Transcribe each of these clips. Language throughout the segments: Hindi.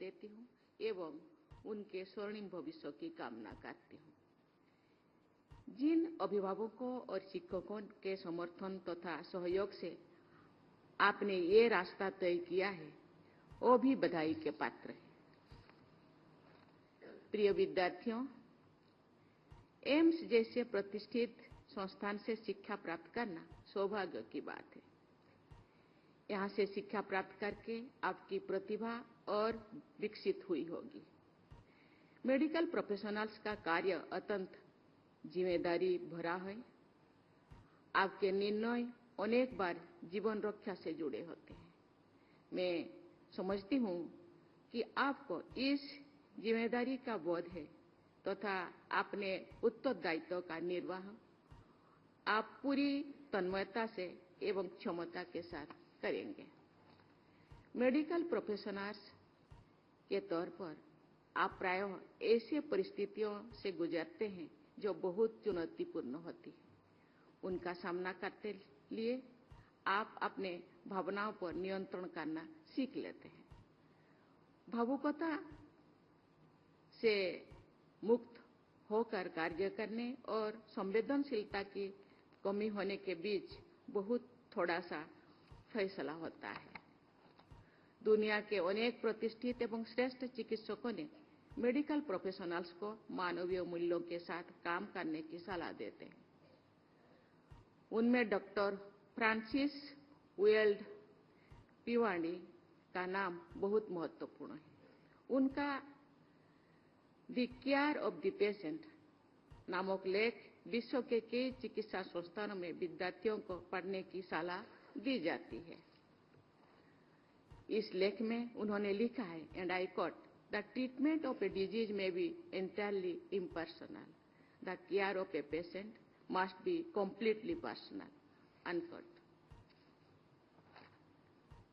देती हूँ एवं उनके स्वर्णिम भविष्य की कामना करती हूँ। जिन अभिभावकों और शिक्षकों के समर्थन तथा सहयोग से आपने ये रास्ता तय किया है, वो भी बधाई के पात्र है। प्रिय विद्यार्थियों, एम्स जैसे प्रतिष्ठित संस्थान से शिक्षा प्राप्त करना सौभाग्य की बात है। यहाँ से शिक्षा प्राप्त करके आपकी प्रतिभा और विकसित हुई होगी। मेडिकल प्रोफेशनल्स का कार्य अत्यंत जिम्मेदारी भरा है। आपके निर्णय अनेक बार जीवन रक्षा से जुड़े होते हैं। मैं समझती हूँ कि आपको इस जिम्मेदारी का बोध है तथा अपने उत्तरदायित्व का निर्वाह आप पूरी तन्मयता से एवं क्षमता के साथ करेंगे। मेडिकल प्रोफेशनल्स के तौर पर आप प्रायः ऐसे परिस्थितियों से गुजरते हैं जो बहुत चुनौतीपूर्ण होती है। उनका सामना करते लिए आप अपने भावनाओं पर नियंत्रण करना सीख लेते हैं। भावुकता से मुक्त होकर कार्य करने और संवेदनशीलता की कमी होने के बीच बहुत थोड़ा सा फैसला होता है। दुनिया के अनेक प्रतिष्ठित एवं श्रेष्ठ चिकित्सकों ने मेडिकल प्रोफेशनल्स को मानवीय मूल्यों के साथ काम करने की सलाह देते हैं। उनमें डॉक्टर फ्रांसिस वेल्ड पिवानी का नाम बहुत महत्वपूर्ण है। उनका the care of the patient नामक लेख विश्व के कई चिकित्सा संस्थानों में विद्यार्थियों को पढ़ने की सलाह दी जाती है। इस लेख में उन्होंने लिखा है, and I quote, the treatment of a disease may be entirely impersonal, the care of a patient must be completely personal, unquote.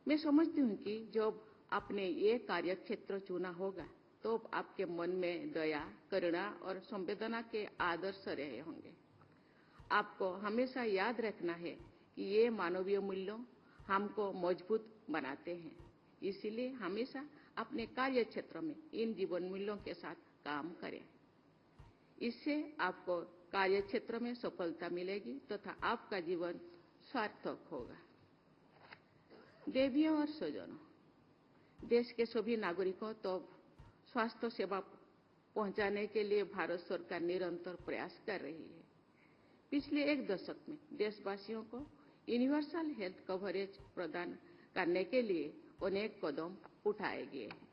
मैं समझती हूँ कि जब आपने ये कार्य क्षेत्र चुना होगा तो आपके मन में दया, करुणा और संवेदना के आदर्श रहे होंगे। आपको हमेशा याद रखना है कि ये मानवीय मूल्यों हमको मजबूत बनाते हैं। इसीलिए हमेशा अपने कार्य क्षेत्र में इन जीवन मूल्यों के साथ काम करें। इससे आपको कार्य क्षेत्र में सफलता मिलेगी तथा आपका जीवन सार्थक होगा। देवियों और स्वजनों, देश के सभी नागरिकों तक स्वास्थ्य सेवा पहुंचाने के लिए भारत सरकार निरंतर प्रयास कर रही है। पिछले एक दशक में देशवासियों को यूनिवर्सल हेल्थ कवरेज प्रदान करने के लिए अनेक कदम उठाए गए हैं।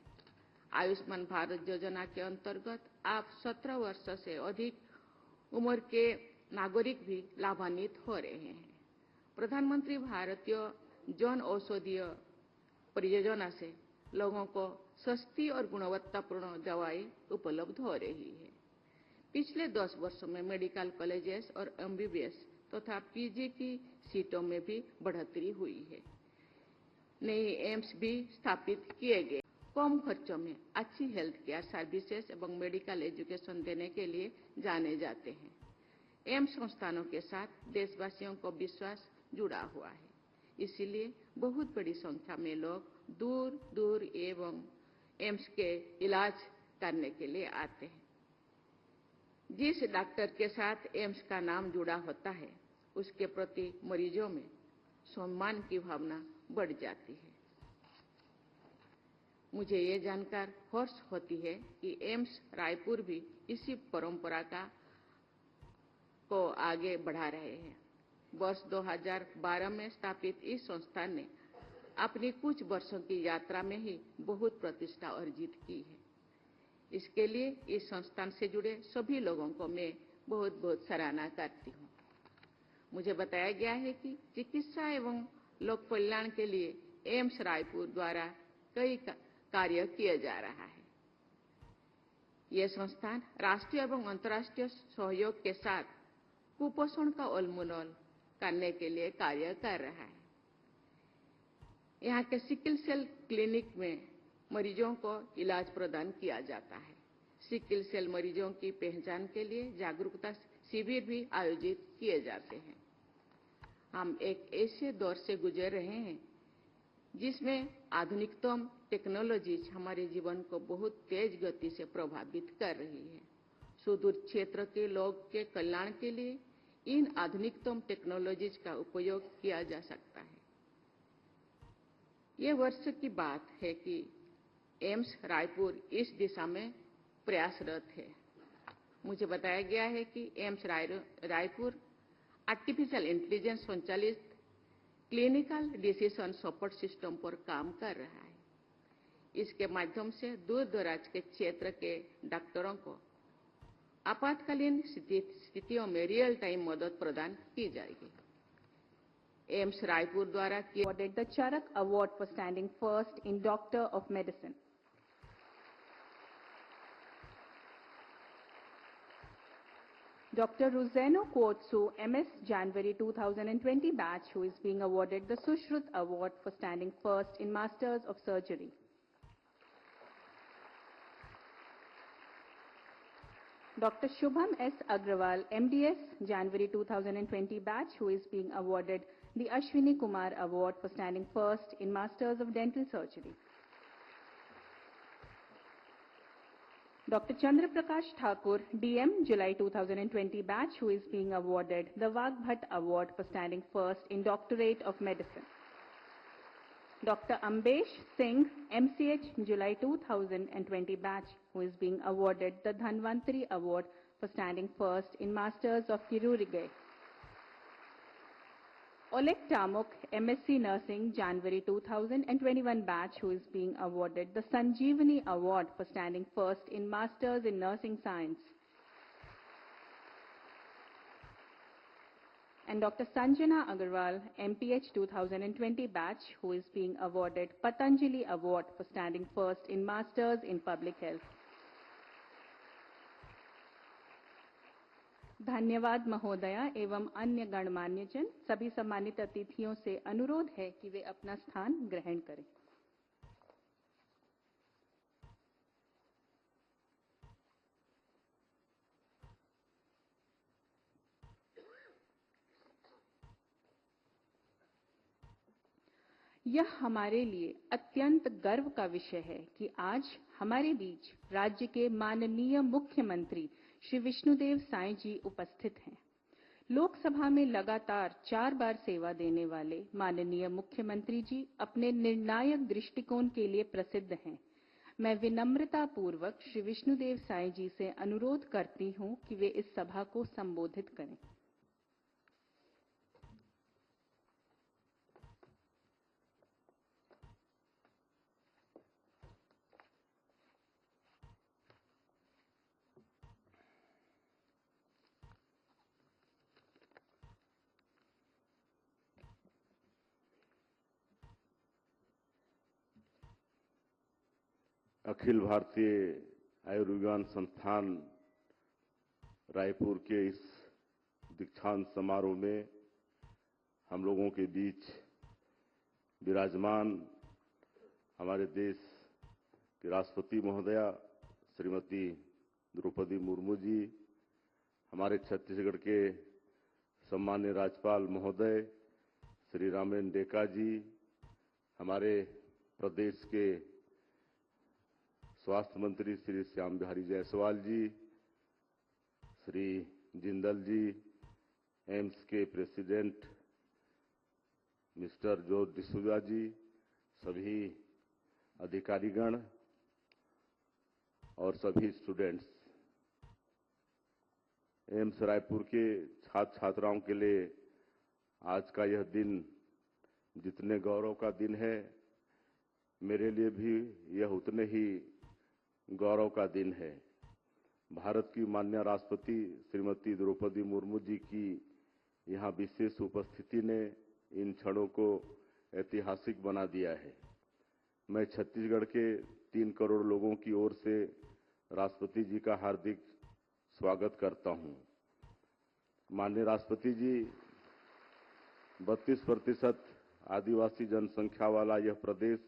आयुष्मान भारत योजना के अंतर्गत आप 17 वर्ष से अधिक उम्र के नागरिक भी लाभान्वित हो रहे हैं। प्रधानमंत्री भारतीय जन औषधीय परियोजना से लोगों को सस्ती और गुणवत्तापूर्ण दवाई उपलब्ध हो रही है। पिछले 10 वर्षों में मेडिकल कॉलेजेस और एमबीबीएस तथा पीजी की सीटों में भी बढ़ोतरी हुई है। नए एम्स भी स्थापित किए गए। कम खर्चों में अच्छी हेल्थ केयर सर्विसेज एवं मेडिकल एजुकेशन देने के लिए जाने जाते हैं। एम्स संस्थानों के साथ देशवासियों को विश्वास जुड़ा हुआ है। इसीलिए बहुत बड़ी संख्या में लोग दूर दूर एवं एम्स के इलाज करने के लिए आते हैं। जिस डॉक्टर के साथ एम्स का नाम जुड़ा होता है, उसके प्रति मरीजों में सम्मान की भावना बढ़ जाती है। मुझे ये जानकर हर्ष होती है कि एम्स रायपुर भी इसी परंपरा को आगे बढ़ा रहे हैं। वर्ष 2012 में स्थापित इस संस्थान ने अपनी कुछ वर्षों की यात्रा में ही बहुत प्रतिष्ठा अर्जित की है। इसके लिए इस संस्थान से जुड़े सभी लोगों को मैं बहुत बहुत सराहना करती हूँ। मुझे बताया गया है कि चिकित्सा एवं लोक कल्याण के लिए एम्स रायपुर द्वारा कई कार्य किया जा रहा है। यह संस्थान राष्ट्रीय एवं अंतर्राष्ट्रीय सहयोग के साथ कुपोषण का उन्मूलन करने के लिए कार्य कर रहा है। यहाँ के सिकल सेल क्लिनिक में मरीजों को इलाज प्रदान किया जाता है। सिकल सेल मरीजों की पहचान के लिए जागरूकता शिविर भी आयोजित किए जाते हैं। हम एक ऐसे दौर से गुजर रहे हैं जिसमें आधुनिकतम टेक्नोलॉजीज हमारे जीवन को बहुत तेज गति से प्रभावित कर रही है। सुदूर क्षेत्र के लोग के कल्याण के लिए इन आधुनिकतम टेक्नोलॉजीज का उपयोग किया जा सकता है। ये वर्ष की बात है कि एम्स रायपुर इस दिशा में प्रयासरत है। मुझे बताया गया है कि एम्स रायपुर आर्टिफिशियल इंटेलिजेंस संचालित क्लिनिकल डिसीजन सपोर्ट सिस्टम पर काम कर रहा है। इसके माध्यम से दूर दराज के क्षेत्र के डॉक्टरों को आपातकालीन स्थितियों में रियल टाइम मदद प्रदान की जाएगी। एम्स रायपुर द्वारा awarded the Charak Award for standing first in Doctor of Medicine. Dr. Roseno Kuotsu, MS January 2020 batch, who is being awarded the Sushrut Award for standing first in Masters of Surgery. Dr. Shubham S. Agrawal, MDS January 2020 batch, who is being awarded the Ashwini Kumar Award for standing first in Masters of Dental Surgery. Dr. Chandra Prakash Thakur, DM July 2020 batch, who is being awarded the Vagbhat Award for standing first in Doctorate of Medicine. Dr. Ambesh Singh, MCH July 2020 batch, who is being awarded the Dhanvantari Award for standing first in Masters of Chirurgy. Oleg Tamuk, MSc Nursing January 2021 batch, who is being awarded the Sanjeevani Award for standing first in Masters in Nursing Science. And Dr. Sanjana Agarwal, MPH 2020 batch, who is being awarded Patanjali Award for standing first in Masters in Public Health. धन्यवाद महोदया एवं अन्य गणमान्य जन। सभी सम्मानित अतिथियों से अनुरोध है कि वे अपना स्थान ग्रहण करें। यह हमारे लिए अत्यंत गर्व का विषय है कि आज हमारे बीच राज्य के माननीय मुख्यमंत्री श्री विष्णुदेव साय जी उपस्थित हैं। लोकसभा में लगातार 4 बार सेवा देने वाले माननीय मुख्यमंत्री जी अपने निर्णायक दृष्टिकोण के लिए प्रसिद्ध हैं। मैं विनम्रता पूर्वक श्री विष्णुदेव साय जी से अनुरोध करती हूं कि वे इस सभा को संबोधित करें। अखिल भारतीय आयुर्विज्ञान संस्थान रायपुर के इस दीक्षांत समारोह में हम लोगों के बीच विराजमान हमारे देश की राष्ट्रपति महोदया श्रीमती द्रौपदी मुर्मू जी, हमारे छत्तीसगढ़ के सम्मान्य राज्यपाल महोदय श्री रामेन डेका जी, हमारे प्रदेश के स्वास्थ्य मंत्री श्री श्याम बिहारी जायसवाल जी, श्री जिंदल जी, एम्स के प्रेसिडेंट मिस्टर जॉर्ज डिसूजा जी, सभी अधिकारीगण और सभी स्टूडेंट्स, एम्स रायपुर के छात्र छात्राओं के लिए आज का यह दिन जितने गौरव का दिन है, मेरे लिए भी यह उतने ही गौरव का दिन है। भारत की माननीय राष्ट्रपति श्रीमती द्रौपदी मुर्मू जी की यहाँ विशेष उपस्थिति ने इन क्षणों को ऐतिहासिक बना दिया है। मैं छत्तीसगढ़ के 3 करोड़ लोगों की ओर से राष्ट्रपति जी का हार्दिक स्वागत करता हूँ। माननीय राष्ट्रपति जी, 32% आदिवासी जनसंख्या वाला यह प्रदेश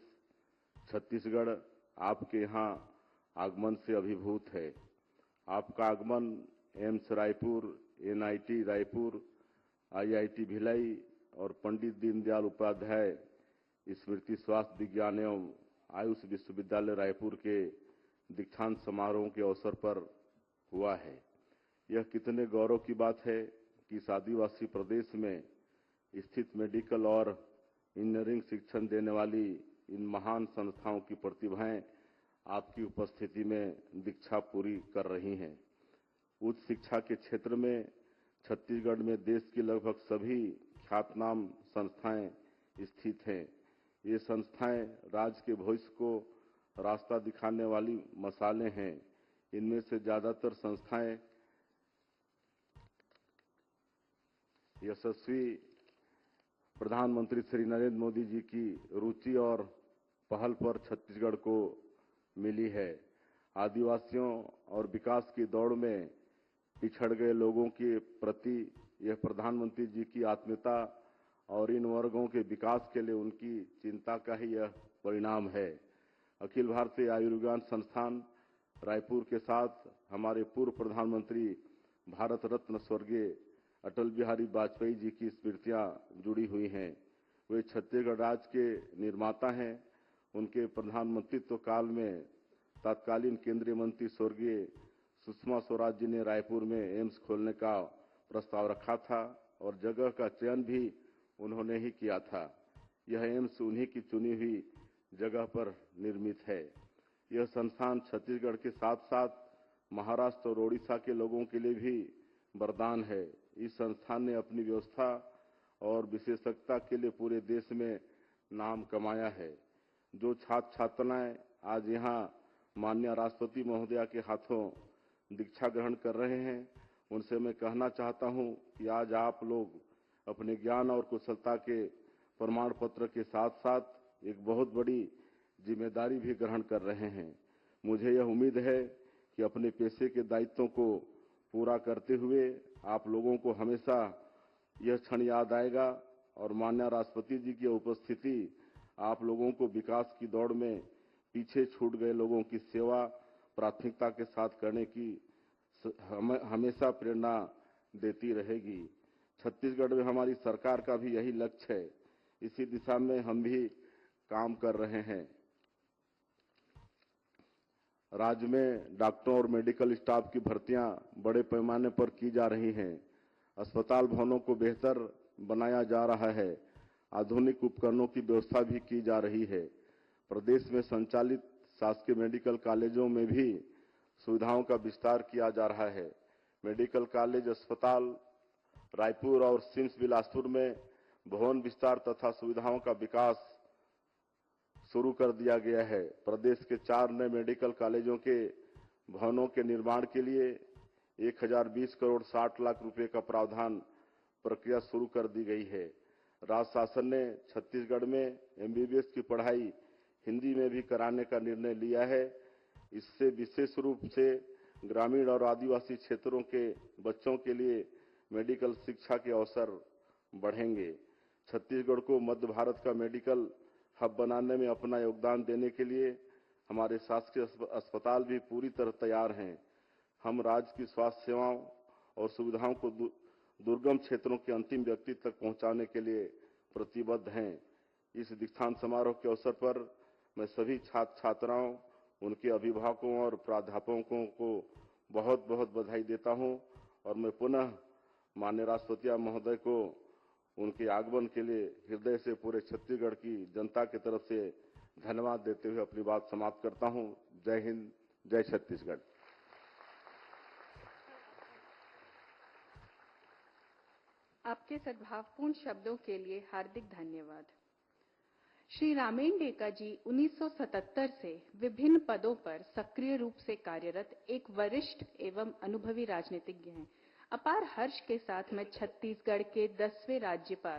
छत्तीसगढ़ आपके यहाँ आगमन से अभिभूत है। आपका आगमन AIIMS Raipur, NIT Raipur, IIT Bhilai और पंडित दीनदयाल उपाध्याय स्मृति स्वास्थ्य विज्ञान एवं आयुष विश्वविद्यालय रायपुर के दीक्षांत समारोह के अवसर पर हुआ है। यह कितने गौरव की बात है कि इस आदिवासी प्रदेश में स्थित मेडिकल और इंजीनियरिंग शिक्षण देने वाली इन महान संस्थाओं की प्रतिभाएं आपकी उपस्थिति में दीक्षा पूरी कर रही हैं। उच्च शिक्षा के क्षेत्र में छत्तीसगढ़ में देश की लगभग सभी ख्यातनाम संस्थाएं स्थित हैं। ये संस्थाएं राज्य के भविष्य को रास्ता दिखाने वाली मसालें हैं। इनमें से ज्यादातर संस्थाएं यशस्वी प्रधानमंत्री श्री नरेंद्र मोदी जी की रुचि और पहल पर छत्तीसगढ़ को मिली है। आदिवासियों और विकास की दौड़ में पिछड़ गए लोगों के प्रति यह प्रधानमंत्री जी की आत्मीयता और इन वर्गों के विकास के लिए उनकी चिंता का ही यह परिणाम है। अखिल भारतीय आयुर्विज्ञान संस्थान रायपुर के साथ हमारे पूर्व प्रधानमंत्री भारत रत्न स्वर्गीय अटल बिहारी वाजपेयी जी की स्मृतियां जुड़ी हुई हैं। वे छत्तीसगढ़ राज्य के निर्माता हैं। उनके प्रधानमंत्रित्व काल में तत्कालीन केंद्रीय मंत्री स्वर्गीय सुषमा स्वराज जी ने रायपुर में एम्स खोलने का प्रस्ताव रखा था और जगह का चयन भी उन्होंने ही किया था। यह एम्स उन्हीं की चुनी हुई जगह पर निर्मित है। यह संस्थान छत्तीसगढ़ के साथ साथ महाराष्ट्र और ओडिशा के लोगों के लिए भी वरदान है। इस संस्थान ने अपनी व्यवस्था और विशेषज्ञता के लिए पूरे देश में नाम कमाया है। जो छात्र छात्राएं आज यहाँ माननीय राष्ट्रपति महोदया के हाथों दीक्षा ग्रहण कर रहे हैं, उनसे मैं कहना चाहता हूं कि आज आप लोग अपने ज्ञान और कुशलता के प्रमाण पत्र के साथ साथ एक बहुत बड़ी जिम्मेदारी भी ग्रहण कर रहे हैं। मुझे यह उम्मीद है कि अपने पेशे के दायित्वों को पूरा करते हुए आप लोगों को हमेशा यह क्षण याद आएगा और माननीय राष्ट्रपति जी की उपस्थिति आप लोगों को विकास की दौड़ में पीछे छूट गए लोगों की सेवा प्राथमिकता के साथ करने की हमेशा प्रेरणा देती रहेगी। छत्तीसगढ़ में हमारी सरकार का भी यही लक्ष्य है। इसी दिशा में हम भी काम कर रहे हैं। राज्य में डॉक्टरों और मेडिकल स्टाफ की भर्तियां बड़े पैमाने पर की जा रही हैं। अस्पताल भवनों को बेहतर बनाया जा रहा है। आधुनिक उपकरणों की व्यवस्था भी की जा रही है। प्रदेश में संचालित शासकीय मेडिकल कॉलेजों में भी सुविधाओं का विस्तार किया जा रहा है। मेडिकल कॉलेज अस्पताल रायपुर और सिम्स बिलासपुर में भवन विस्तार तथा सुविधाओं का विकास शुरू कर दिया गया है। प्रदेश के 4 नए मेडिकल कॉलेजों के भवनों के निर्माण के लिए 1020 करोड़ 60 लाख रुपए का प्रावधान प्रक्रिया शुरू कर दी गई है। राज्य शासन ने छत्तीसगढ़ में एमबीबीएस की पढ़ाई हिंदी में भी कराने का निर्णय लिया है। इससे विशेष रूप से ग्रामीण और आदिवासी क्षेत्रों के बच्चों के लिए मेडिकल शिक्षा के अवसर बढ़ेंगे। छत्तीसगढ़ को मध्य भारत का मेडिकल हब बनाने में अपना योगदान देने के लिए हमारे शासकीय अस्पताल भी पूरी तरह तैयार हैं। हम राज्य की स्वास्थ्य सेवाओं और सुविधाओं को दुर्गम क्षेत्रों के अंतिम व्यक्ति तक पहुंचाने के लिए प्रतिबद्ध हैं। इस दीक्षांत समारोह के अवसर पर मैं सभी छात्र छात्राओं, उनके अभिभावकों और प्राध्यापकों को बहुत बहुत बधाई देता हूं और मैं पुनः माननीय राष्ट्रपति महोदय को उनके आगमन के लिए हृदय से पूरे छत्तीसगढ़ की जनता की तरफ से धन्यवाद देते हुए अपनी बात समाप्त करता हूं। जय हिंद, जय छत्तीसगढ़। आपके सद्भावपूर्ण शब्दों के लिए हार्दिक धन्यवाद। श्री रामेन डेका जी 1977 से विभिन्न पदों पर सक्रिय रूप से कार्यरत एक वरिष्ठ एवं अनुभवी राजनीतिज्ञ हैं। अपार हर्ष के साथ मैं छत्तीसगढ़ के 10वें राज्यपाल